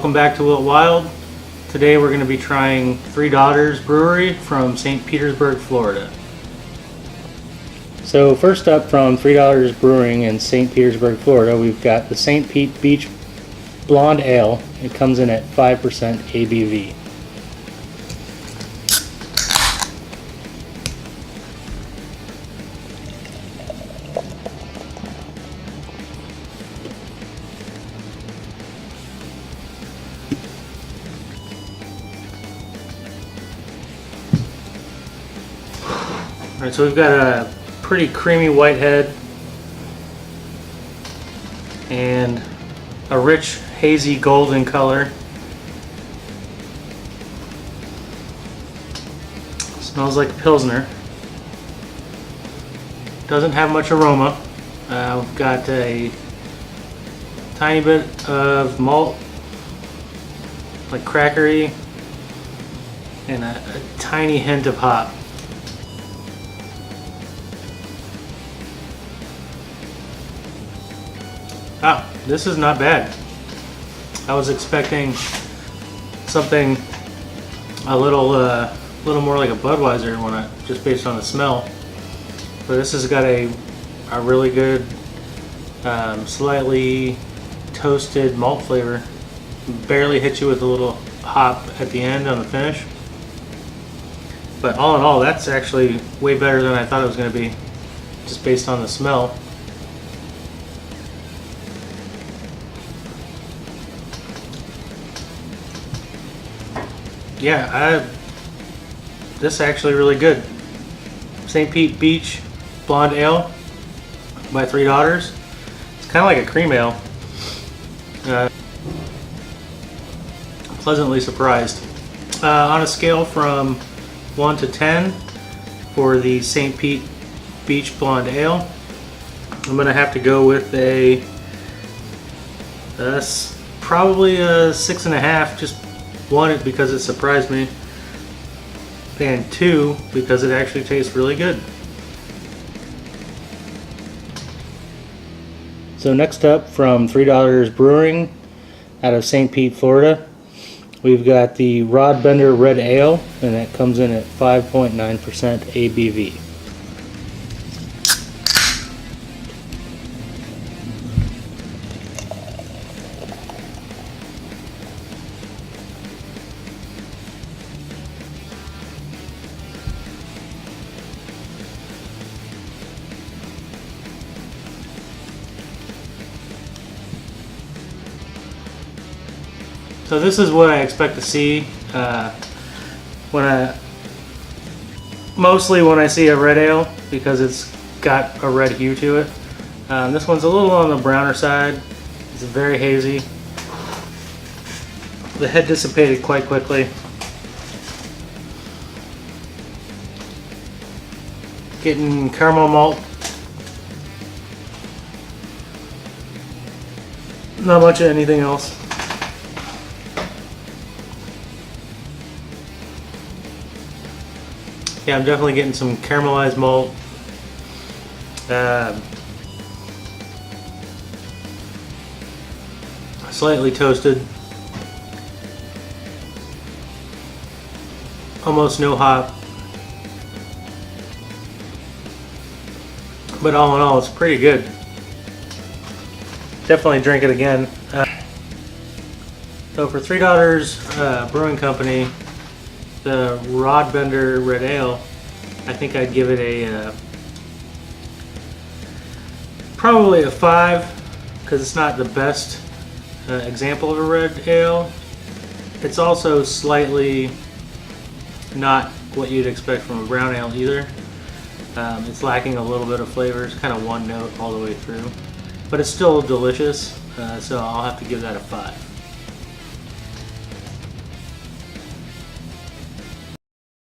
Welcome back to Wilt Wild. Today we're going to be trying Three Daughters Brewery from St. Petersburg, Florida. So first up from Three Daughters Brewing in St. Petersburg, Florida, we've got the St. Pete Beach Blonde Ale. It comes in at 5% ABV. Alright, so we've got a pretty creamy white head and a rich hazy golden color. Smells like a Pilsner. Doesn't have much aroma. We've got a tiny bit of malt, like crackery, and a tiny hint of hop. Ah, this is not bad. I was expecting something a little more like a Budweiser just based on the smell. But this has got a really good, slightly toasted malt flavor. Barely hits you with a little hop at the end on the finish. But all in all, that's actually way better than I thought it was going to be, just based on the smell. Yeah, this is actually really good. St. Pete Beach Blonde Ale by Three Daughters. It's kind of like a cream ale. Pleasantly surprised. On a scale from 1 to 10 for the St. Pete Beach Blonde Ale, I'm going to have to go with probably a 6.5. Just 1, because it surprised me, and 2, because it actually tastes really good. So next up from Three Daughters Brewing out of St. Pete, Florida, we've got the Rod Bender Red Ale, and that comes in at 5.9% ABV. So this is what I expect to see mostly when I see a red ale, because it's got a red hue to it. This one's a little on the browner side. It's very hazy. The head dissipated quite quickly. Getting caramel malt. Not much of anything else. Yeah, I'm definitely getting some caramelized malt. Slightly toasted. Almost no hop. But all in all, it's pretty good. Definitely drink it again. So for Three Daughters Brewing Company, the Rod Bender Red Ale, I think I'd give it probably a 5, because it's not the best example of a red ale. It's also slightly not what you'd expect from a brown ale either. It's lacking a little bit of flavor. It's kind of one note all the way through, but it's still delicious, so I'll have to give that a 5.